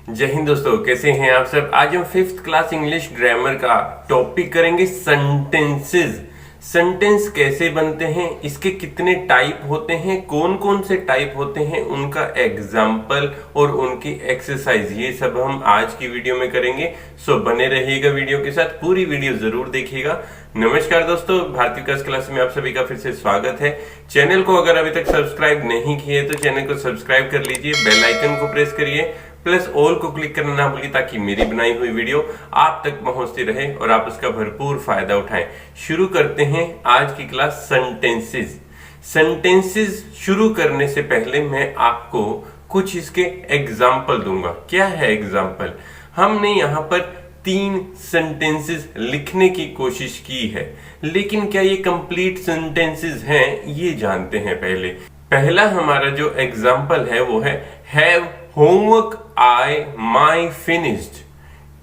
जय हिंद दोस्तों, कैसे हैं आप सब। आज हम 5th क्लास इंग्लिश ग्रामर का टॉपिक करेंगे सेंटेंसेस। सेंटेंस कैसे बनते हैं, इसके कितने टाइप होते हैं, कौन कौन से टाइप होते हैं, उनका एग्जाम्पल और उनकी एक्सरसाइज, ये सब हम आज की वीडियो में करेंगे। सो बने रहिएगा वीडियो के साथ, पूरी वीडियो जरूर देखिएगा। नमस्कार दोस्तों, भारतीय विकास क्लास में आप सभी का फिर से स्वागत है। चैनल को अगर अभी तक सब्सक्राइब नहीं किए तो चैनल को सब्सक्राइब कर लीजिए, बेल आइकन को प्रेस करिए, प्लस ऑल को क्लिक करना ना भूलिए ताकि मेरी बनाई हुई वीडियो आप तक पहुंचती रहे और आप उसका भरपूर फायदा उठाएं। शुरू करते हैं आज की क्लास सेंटेंसेस। सेंटेंसेस शुरू करने से पहले मैं आपको कुछ इसके एग्जाम्पल दूंगा। क्या है एग्जाम्पल? हमने यहाँ पर 3 सेंटेंसेस लिखने की कोशिश की है, लेकिन क्या ये कंप्लीट सेंटेंसेस हैं, ये जानते हैं पहले। पहला हमारा जो एग्जाम्पल है वो है have homework I my finished.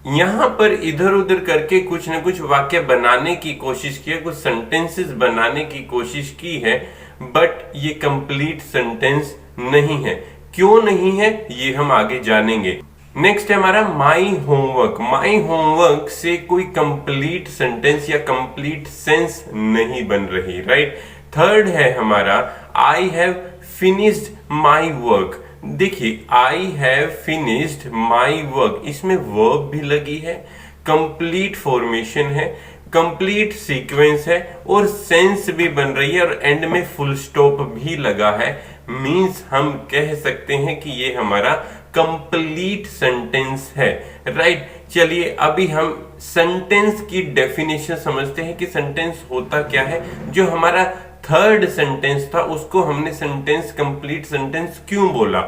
यहां पर इधर उधर करके कुछ न कुछ वाक्य बनाने की कोशिश की है, कुछ सेंटेंसेस बनाने की कोशिश की है, बट ये कंप्लीट सेंटेंस नहीं है। क्यों नहीं है ये हम आगे जानेंगे। नेक्स्ट है हमारा माई होमवर्क। माई होमवर्क से कोई कंप्लीट सेंटेंस या कंप्लीट सेंस नहीं बन रही, राइट। थर्ड है हमारा I have finished my work. देखिए I have finished my work, इसमें वर्ब भी लगी है, कंप्लीट फॉर्मेशन है, कंप्लीट सीक्वेंस है और सेंस भी बन रही है और एंड में फुल स्टॉप भी लगा है। मींस हम कह सकते हैं कि ये हमारा कंप्लीट सेंटेंस है, राइट। चलिए अभी हम सेंटेंस की डेफिनेशन समझते हैं कि सेंटेंस होता क्या है। जो हमारा थर्ड सेंटेंस था उसको हमने सेंटेंस कंप्लीट सेंटेंस क्यों बोला?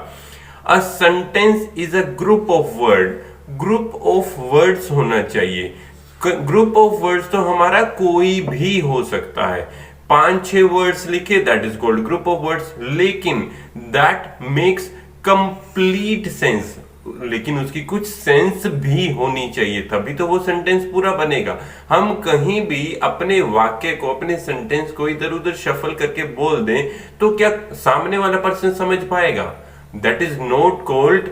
A sentence is a group of word. Group of words होना चाहिए। ग्रुप ऑफ वर्ड्स तो हमारा कोई भी हो सकता है। 5-6 वर्ड्स लिखे that is called group of words, लेकिन दैट मेक्स कंप्लीट सेंस, लेकिन उसकी कुछ सेंस भी होनी चाहिए, तभी तो वो सेंटेंस पूरा बनेगा। हम कहीं भी अपने वाक्य को, अपने सेंटेंस को इधर उधर शफल करके बोल दें तो क्या सामने वाला पर्सन समझ पाएगा? That is not called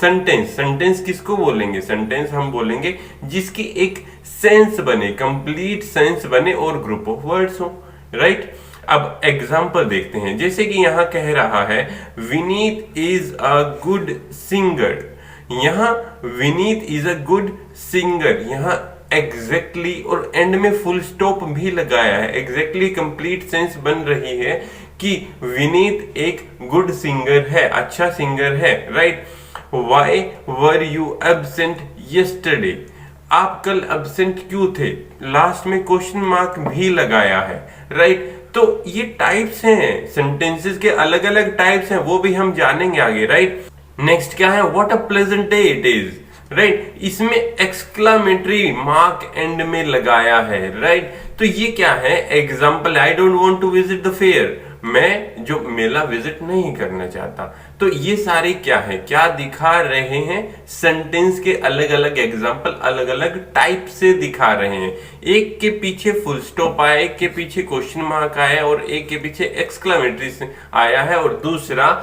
sentence. Sentence किसको बोलेंगे? सेंटेंस हम बोलेंगे जिसकी एक सेंस बने, कंप्लीट सेंस बने और ग्रुप ऑफ वर्ड्स हो, राइट। अब एग्जाम्पल देखते हैं। जैसे कि यहां कह रहा है Vineet is a good singer. यहां Vineet is a good singer, यहां एग्जैक्टली और एंड में फुल स्टॉप भी लगाया है। एग्जैक्टली कंप्लीट सेंस बन रही है कि विनीत एक गुड सिंगर है, अच्छा सिंगर है, right. Why were you absent yesterday? आप कल एब्सेंट क्यों थे? लास्ट में क्वेश्चन मार्क भी लगाया है, राइट। तो ये टाइप्स हैं, सेंटेंसेस के अलग अलग टाइप्स हैं, वो भी हम जानेंगे आगे, राइट। नेक्स्ट क्या है? What a pleasant day it is, right. इसमें एक्सक्लामेटरी मार्क एंड में लगाया है, राइट। तो ये क्या है? Example, I don't want to visit the fair. मैं जो मेला विजिट नहीं करना चाहता। तो ये सारे क्या है, क्या दिखा रहे हैं? सेंटेंस के अलग अलग एग्जाम्पल अलग अलग टाइप से दिखा रहे हैं। एक के पीछे फुल स्टॉप आया, एक के पीछे क्वेश्चन मार्क आया और एक के पीछे एक्सक्लामेटरी आया है और दूसरा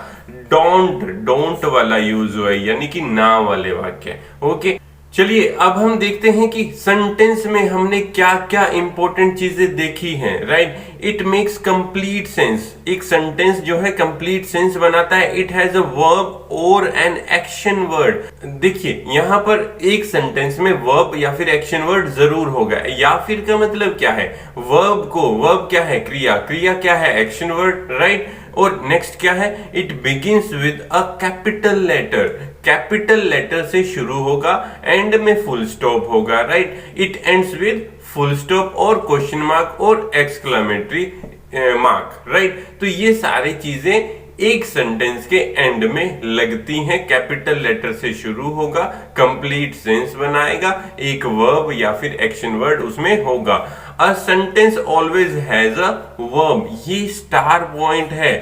डोंट वाला यूज हुआ है, यानी कि ना वाले वाक्य। ओके, चलिए अब हम देखते हैं कि सेंटेंस में हमने क्या क्या इंपॉर्टेंट चीजें देखी हैं, right. It makes complete sense. एक सेंटेंस जो है कंप्लीट सेंस बनाता है। इट हैज अ वर्ब और एन एक्शन वर्ड। देखिए यहां पर एक सेंटेंस में वर्ब या फिर एक्शन वर्ड जरूर होगा। या फिर का मतलब क्या है? वर्ब क्या है? क्रिया क्या है? Action word, right. और नेक्स्ट क्या है? It begins with a capital letter. Capital letter से शुरू होगा, एंड में फुल स्टॉप होगा, right. It ends with full stop और क्वेश्चन मार्क और एक्सक्लामेटरी मार्क, राइट। तो ये सारी चीजें एक सेंटेंस के एंड में लगती हैं। कैपिटल लेटर से शुरू होगा, कंप्लीट सेंस बनाएगा, एक वर्ब या फिर एक्शन वर्ड उसमें होगा। A sentence always has a verb, ये स्टार पॉइंट है।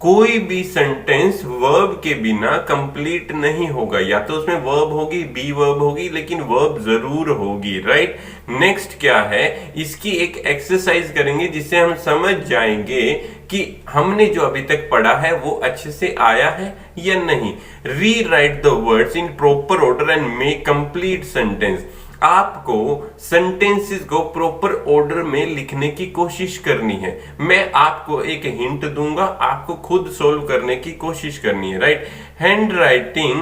कोई भी सेंटेंस वर्ब के बिना कंप्लीट नहीं होगा। या तो उसमें वर्ब होगी, बी वर्ब होगी, लेकिन वर्ब जरूर होगी, राइट। नेक्स्ट क्या है? इसकी एक एक्सरसाइज करेंगे जिससे हम समझ जाएंगे कि हमने जो अभी तक पढ़ा है वो अच्छे से आया है या नहीं। Rewrite the words in proper order and make complete sentence. आपको सेंटेंसेस को प्रॉपर ऑर्डर में लिखने की कोशिश करनी है। मैं आपको एक हिंट दूंगा, आपको खुद सोल्व करने की कोशिश करनी है, right. Handwriting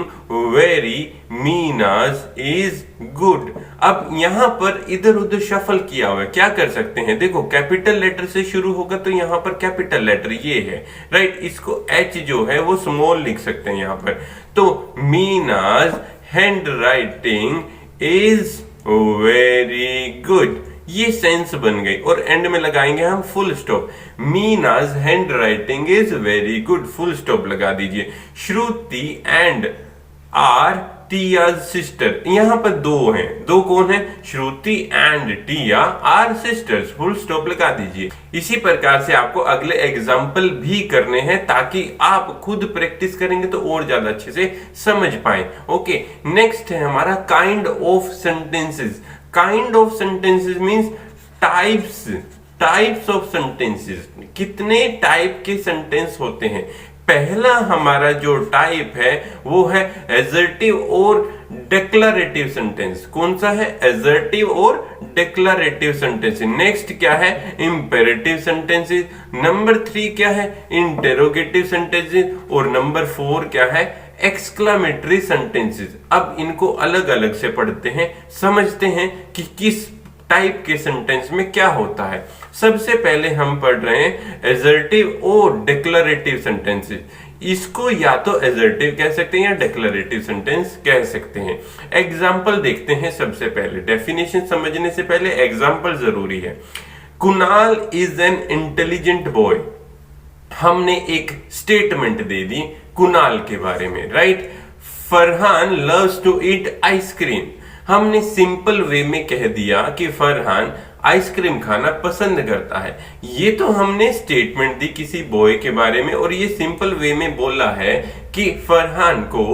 very Meenaz is good. अब यहां पर इधर उधर शफल किया हुआ है, क्या कर सकते हैं, देखो कैपिटल लेटर से शुरू होगा तो यहां पर कैपिटल लेटर ये है, राइट। इसको एच जो है वो स्मॉल लिख सकते हैं यहां पर। तो Meenaz handwriting is very good, ये सेंस बन गई। और एंड में लगाएंगे हम full stop. Meenaz handwriting is very good, full stop लगा दीजिए। Shruti and are Tia's sister, यहां पर दो हैं, दो कौन है, Shruti and Tia are sisters, full stop लगा दीजिए। इसी प्रकार से आपको अगले एग्जाम्पल भी करने हैं ताकि आप खुद प्रैक्टिस करेंगे तो और ज्यादा अच्छे से समझ पाए। ओके, नेक्स्ट है हमारा kind of sentences. Kind of sentences means types of sentences, कितने टाइप के सेंटेंस होते हैं। पहला हमारा जो टाइप है वो है एजर्टिव और डिक्लेरेटिव सेंटेंस। कौन सा है, एजर्टिव और डिक्लेरेटिव सेंटेंस। नेक्स्ट क्या है, इंपेरेटिव सेंटेंसेस। नंबर 3 क्या है, इंटेरोगेटिव सेंटेंसेस। और नंबर 4 क्या है, एक्सक्लामेटरी सेंटेंसेस। अब इनको अलग अलग से पढ़ते हैं, समझते हैं कि किस टाइप के सेंटेंस में क्या होता है। सबसे पहले हम पढ़ रहे हैं एजर्टिव और डिक्लेरेटिव सेंटेंसेस। इसको या तो एजर्टिव कह सकते हैं या डिक्लेरेटिव सेंटेंस कह सकते हैं। एग्जाम्पल देखते हैं सबसे पहले। डेफिनेशन समझने से पहले एग्जाम्पल जरूरी है। Kunal is an intelligent boy. हमने एक स्टेटमेंट दे दी कुणाल के बारे में, right. Farhan loves to eat ice cream. हमने सिंपल वे में कह दिया कि फरहान आइसक्रीम खाना पसंद करता है। ये तो हमने स्टेटमेंट दी किसी बॉय के बारे में और ये सिंपल वे में बोला है कि फरहान को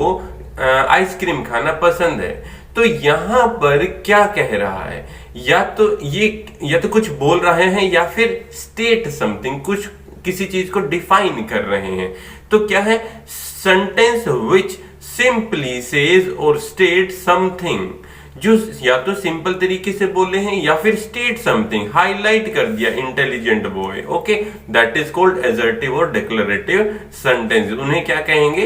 आइसक्रीम खाना पसंद है। तो यहां पर क्या कह रहा है, या तो कुछ बोल रहे हैं या फिर स्टेट समथिंग, कुछ किसी चीज को डिफाइन कर रहे हैं। तो क्या है, सेंटेंस विच सिंपली सेज और स्टेट समथिंग, जो या तो सिंपल तरीके से बोले हैं या फिर स्टेट समथिंग, हाईलाइट कर दिया intelligent boy. Okay, that is called assertive और डिक्लेरेटिव सेंटेंस। उन्हें क्या कहेंगे,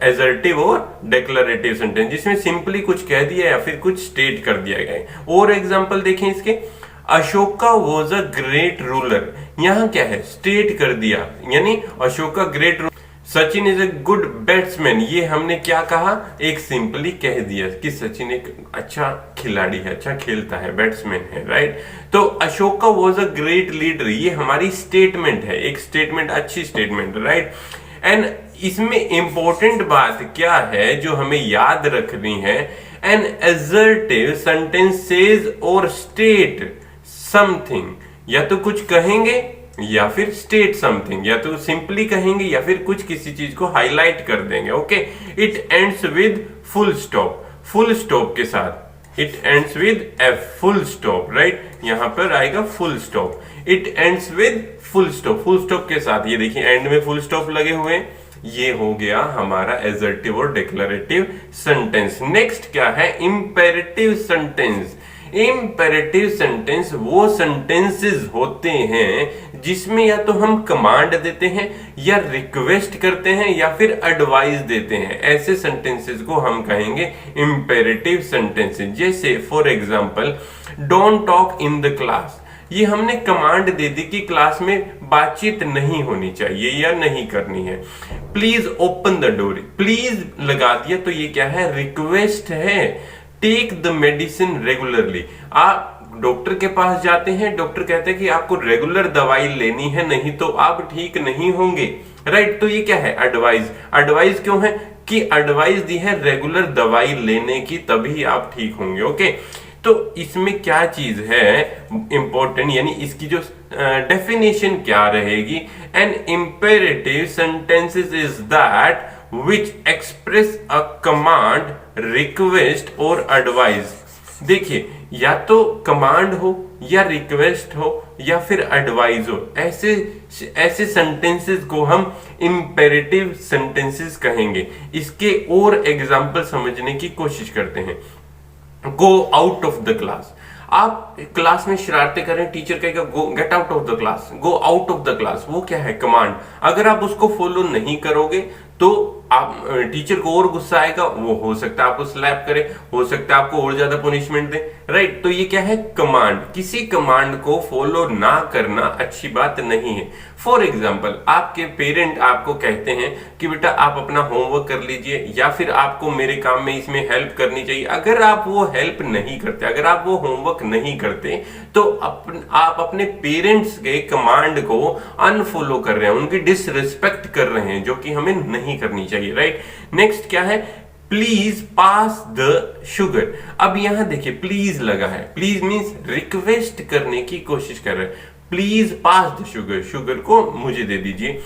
एजर्टिव और डिक्लेरेटिव सेंटेंस, जिसमें सिंपली कुछ कह दिया या फिर कुछ स्टेट कर दिया गया। और एग्जांपल देखें इसके। Ashoka was a great ruler. यहां क्या है, स्टेट कर दिया, यानी Ashoka great ruler. Sachin is a good batsman, ये हमने क्या कहा, एक सिंपली कह दिया कि सचिन एक अच्छा खिलाड़ी है, अच्छा खेलता है, बैट्समैन है, राइट। तो Ashoka was a great leader, ये हमारी स्टेटमेंट है, एक स्टेटमेंट, अच्छी स्टेटमेंट, राइट। एंड इसमें इंपॉर्टेंट बात क्या है जो हमें याद रखनी है, एन एजर्टिव सेंटेंस सेज और स्टेट समथिंग, या तो कुछ कहेंगे या फिर स्टेट समथिंग, या तो सिंपली कहेंगे या फिर कुछ किसी चीज को हाईलाइट कर देंगे। Okay, it ends with full stop, full stop के साथ, it ends with F, full stop, right. यहां पर आएगा full stop, it ends with full stop, full stop के साथ। ये देखिए एंड में फुल स्टॉप लगे हुए हैं, ये हो गया हमारा एजर्टिव और डिक्लेरेटिव सेंटेंस। नेक्स्ट क्या है, इंपेरेटिव सेंटेंस। इंपेरेटिव सेंटेंस वो सेंटेंसेस होते हैं जिसमें या तो हम कमांड देते हैं या रिक्वेस्ट करते हैं या फिर एडवाइस देते हैं। ऐसे सेंटेंसेस को हम कहेंगे इंपेरेटिव सेंटेंसेस। जैसे for example, don't talk in the class. ये हमने कमांड दे दी कि क्लास में बातचीत नहीं होनी चाहिए या नहीं करनी है। Please open the door, please लगा दिया तो ये क्या है, रिक्वेस्ट है। टेक द मेडिसिन रेगुलरली, आप डॉक्टर के पास जाते हैं, डॉक्टर कहते हैं कि आपको रेगुलर दवाई लेनी है, नहीं तो आप ठीक नहीं होंगे, राइट। तो ये क्या है, एडवाइस। एडवाइस क्यों है, कि एडवाइस दी है रेगुलर दवाई लेने की, तभी आप ठीक होंगे। ओके, तो इसमें क्या चीज है इंपॉर्टेंट, यानी इसकी जो डेफिनेशन क्या रहेगी, an imperative sentences is that which express a command, request or advice। देखिए, या तो कमांड हो या रिक्वेस्ट हो या फिर एडवाइस हो, ऐसे ऐसे सेंटेंसेस को हम इंपेरेटिव सेंटेंसेस कहेंगे। इसके और एग्जांपल समझने की कोशिश करते हैं। Go out of the class, आप क्लास में शरारतें करें, टीचर कहेगा गो get out of the class, go out of the class, वो क्या है? कमांड। अगर आप उसको फॉलो नहीं करोगे तो आप टीचर को और गुस्सा आएगा, वो हो सकता है आपको स्लैप करे, हो सकता है आपको और ज्यादा पनिशमेंट दे, राइट? तो ये क्या है? कमांड। किसी कमांड को फॉलो ना करना अच्छी बात नहीं है। फॉर एग्जाम्पल, आपके पेरेंट आपको कहते हैं कि बेटा आप अपना होमवर्क कर लीजिए, या फिर आपको मेरे काम में इसमें हेल्प करनी चाहिए। अगर आप वो हेल्प नहीं करते, अगर आप वो होमवर्क नहीं करते, तो आप अपने पेरेंट्स के कमांड को अनफॉलो कर रहे हैं, उनकी डिसरिस्पेक्ट कर रहे हैं, जो कि हमें नहीं करनी चाहिए, राइट? नेक्स्ट क्या है? Please pass the sugar. अब यहां देखिए प्लीज लगा है, प्लीज मींस रिक्वेस्ट करने की कोशिश कर रहे हैं। Please pass the sugar, sugar को मुझे दे दीजिए।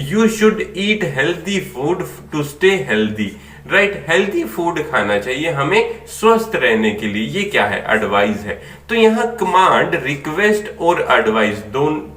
You should eat healthy food to stay healthy, right? Healthy food खाना चाहिए हमें स्वस्थ रहने के लिए। ये क्या है? एडवाइस है। तो यहाँ कमांड, रिक्वेस्ट और एडवाइस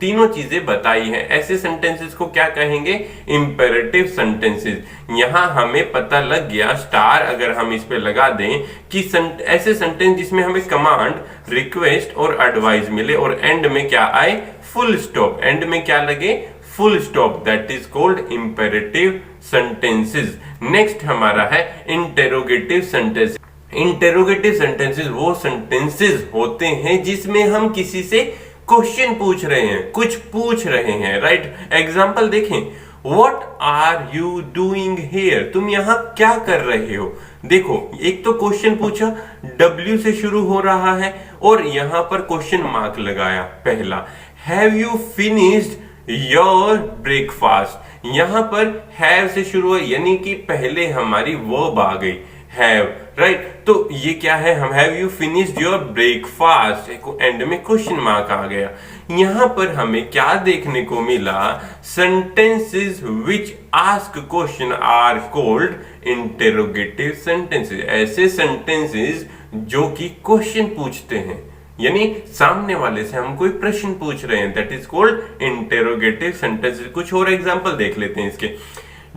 तीनों चीजें बताई हैं। ऐसे सेंटेंसेस को क्या कहेंगे? Imperative sentences. यहाँ हमें पता लग गया, स्टार अगर हम इस पे लगा दें, कि ऐसे सेंटेंस जिसमें हमें कमांड, रिक्वेस्ट और एडवाइस मिले और एंड में क्या आए? Full stop. एंड में क्या लगे? Full stop, that is called imperative sentences. Next हमारा है इंटेरोगेटिव सेंटेंस। इंटेरोगेटिव सेंटेंसेस वो सेंटेंसेस होते हैं जिसमें हम किसी से क्वेश्चन पूछ रहे हैं, कुछ पूछ रहे हैं, राइट? एग्जाम्पल देखें, what are you doing here? तुम यहां क्या कर रहे हो? देखो, एक तो क्वेश्चन पूछा, W से शुरू हो रहा है और यहां पर क्वेश्चन मार्क लगाया पहला। Have you finished your breakfast? यहां पर हैव से शुरू है, यानी कि पहले हमारी वर्ब आ गई, हैव, राइट? तो ये क्या है? Hmm have you finished your breakfast, end में क्वेश्चन मार्क आ गया। यहां पर हमें क्या देखने को मिला? Sentences which ask question are called interrogative sentences. ऐसे सेंटेंसेस जो कि क्वेश्चन पूछते हैं, यानी सामने वाले से हम कोई प्रश्न पूछ रहे हैं, that is called interrogative sentences. कुछ और एग्जांपल देख लेते हैं इसके।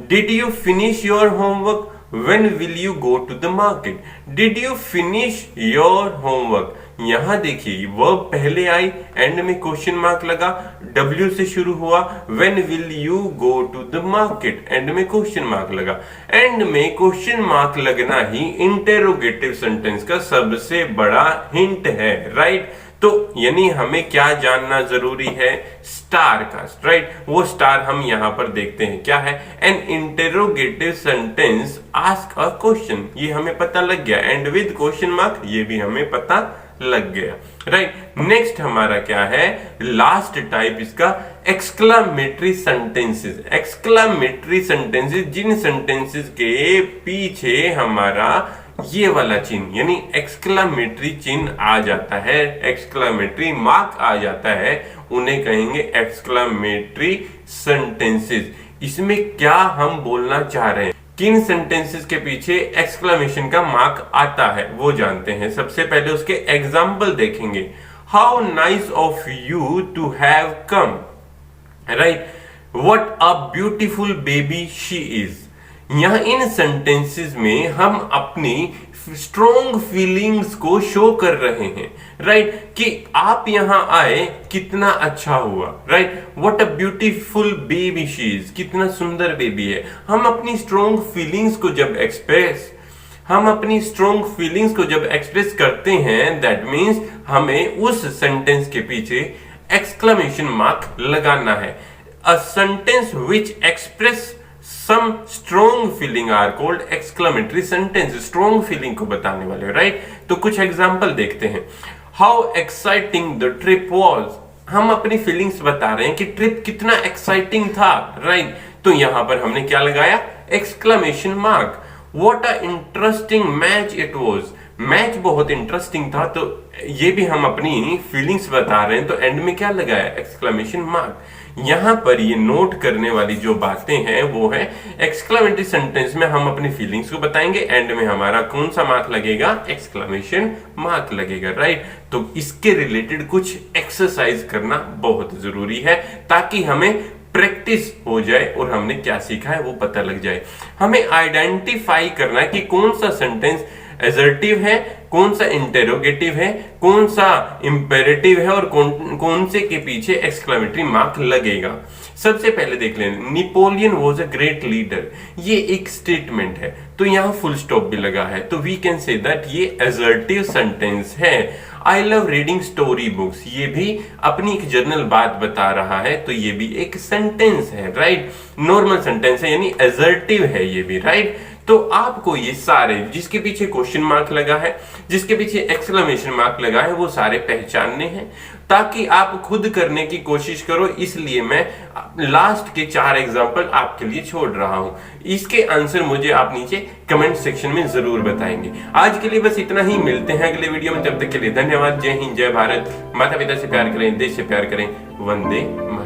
Did you finish your homework? When will you go to the market? Did you finish your homework? यहां देखिए वर्ब पहले आई, एंड में क्वेश्चन मार्क लगा, W से शुरू हुआ, When will you go to the market? And में क्वेश्चन मार्क लगा। एंड में क्वेश्चन मार्क लगना ही इंटेरोगेटिव सेंटेंस का सबसे बड़ा हिंट है, राइट? तो यानी हमें क्या जानना जरूरी है? स्टार का, राइट? वो स्टार हम यहां पर देखते हैं, क्या है? N interrogative sentence ask a question, ये हमें पता लग गया। एंड विद क्वेश्चन मार्क, ये भी हमें पता लग गया, राइट? नेक्स्ट हमारा क्या है? लास्ट टाइप इसका एक्सक्लामेटरी सेंटेंसेस। एक्सक्लामेटरी सेंटेंसेस, जिन सेंटेंसेस के पीछे हमारा ये वाला चिन्ह, यानी एक्सक्लामेटरी चिन्ह आ जाता है, एक्सक्लामेटरी मार्क आ जाता है, उन्हें कहेंगे एक्सक्लामेटरी सेंटेंसेस। इसमें क्या हम बोलना चाह रहे हैं, किन सेंटेंसेस के पीछे एक्सक्लेमेशन का मार्क आता है, वो जानते हैं। सबसे पहले उसके एग्जाम्पल देखेंगे। How nice of you to have come, right? What a beautiful baby she is. यहां इन सेंटेंसेस में हम अपनी स्ट्रॉन्ग फीलिंग्स को शो कर रहे हैं, राइट? कि आप यहां आए, कितना अच्छा हुआ, right? What a beautiful baby she is, कितना सुंदर बेबी है। हम अपनी स्ट्रॉन्ग फीलिंग्स को जब एक्सप्रेस करते हैं, दैट मीन्स हमें उस सेंटेंस के पीछे एक्सक्लेमेशन मार्क लगाना है। A sentence which express some strong feeling are called exclamatory sentence, strong feeling को बताने वाले, राइट? तो कुछ एग्जांपल देखते हैं। How exciting the trip was, हम अपनी फीलिंग्स बता रहे हैं कि ट्रिप कितना एक्साइटिंग था, राइट? तो यहां पर हमने क्या लगाया? Exclamation mark. What a interesting match it was, match बहुत इंटरेस्टिंग था, तो ये भी हम अपनी फीलिंग्स बता रहे हैं, तो एंड में क्या लगाया, एक्सक्लेमेशन मार्क। यहां पर ये नोट करने वाली जो बातें हैं वो है एक्सक्लेमेटरी सेंटेंस में हम अपनी फीलिंग्स को बताएंगे, एंड में हमारा कौन सा मार्क लगेगा, एक्सक्लेमेशन मार्क लगेगा, राइट। तो इसके रिलेटेड कुछ एक्सरसाइज करना बहुत जरूरी है ताकि हमें प्रैक्टिस हो जाए और हमने क्या सीखा है वो पता लग जाए। हमें आइडेंटिफाई करना है कि कौन सा सेंटेंस एसर्टिव है, कौन सा इंटेरोगेटिव है, कौन सा इंपेरेटिव है और कौन से के पीछे एक्सक्लेमेटरी मार्क लगेगा। सबसे पहले देख लें, Napoleon was a great leader, ये एक स्टेटमेंट है, तो यहां फुल स्टॉप भी लगा है, तो वी कैन से दैट ये एसर्टिव सेंटेंस है। I love reading story books, ये भी अपनी एक जनरल बात बता रहा है, तो ये भी एक सेंटेंस है, राइट। नॉर्मल सेंटेंस है यानी एसर्टिव है ये भी, राइट। तो आपको ये सारे जिसके पीछे क्वेश्चन मार्क लगा है, जिसके पीछे एक्सक्लेमेशन मार्क लगा है, वो सारे पहचानने हैं ताकि आप खुद करने की कोशिश करो। इसलिए मैं लास्ट के 4 एग्जांपल आपके लिए छोड़ रहा हूं, इसके आंसर मुझे आप नीचे कमेंट सेक्शन में जरूर बताएंगे। आज के लिए बस इतना ही, मिलते हैं अगले वीडियो में, तब तक के लिए धन्यवाद। जय हिंद, जय भारत, माता पिता से प्यार करें, देश से प्यार करें, वंदे मातरम।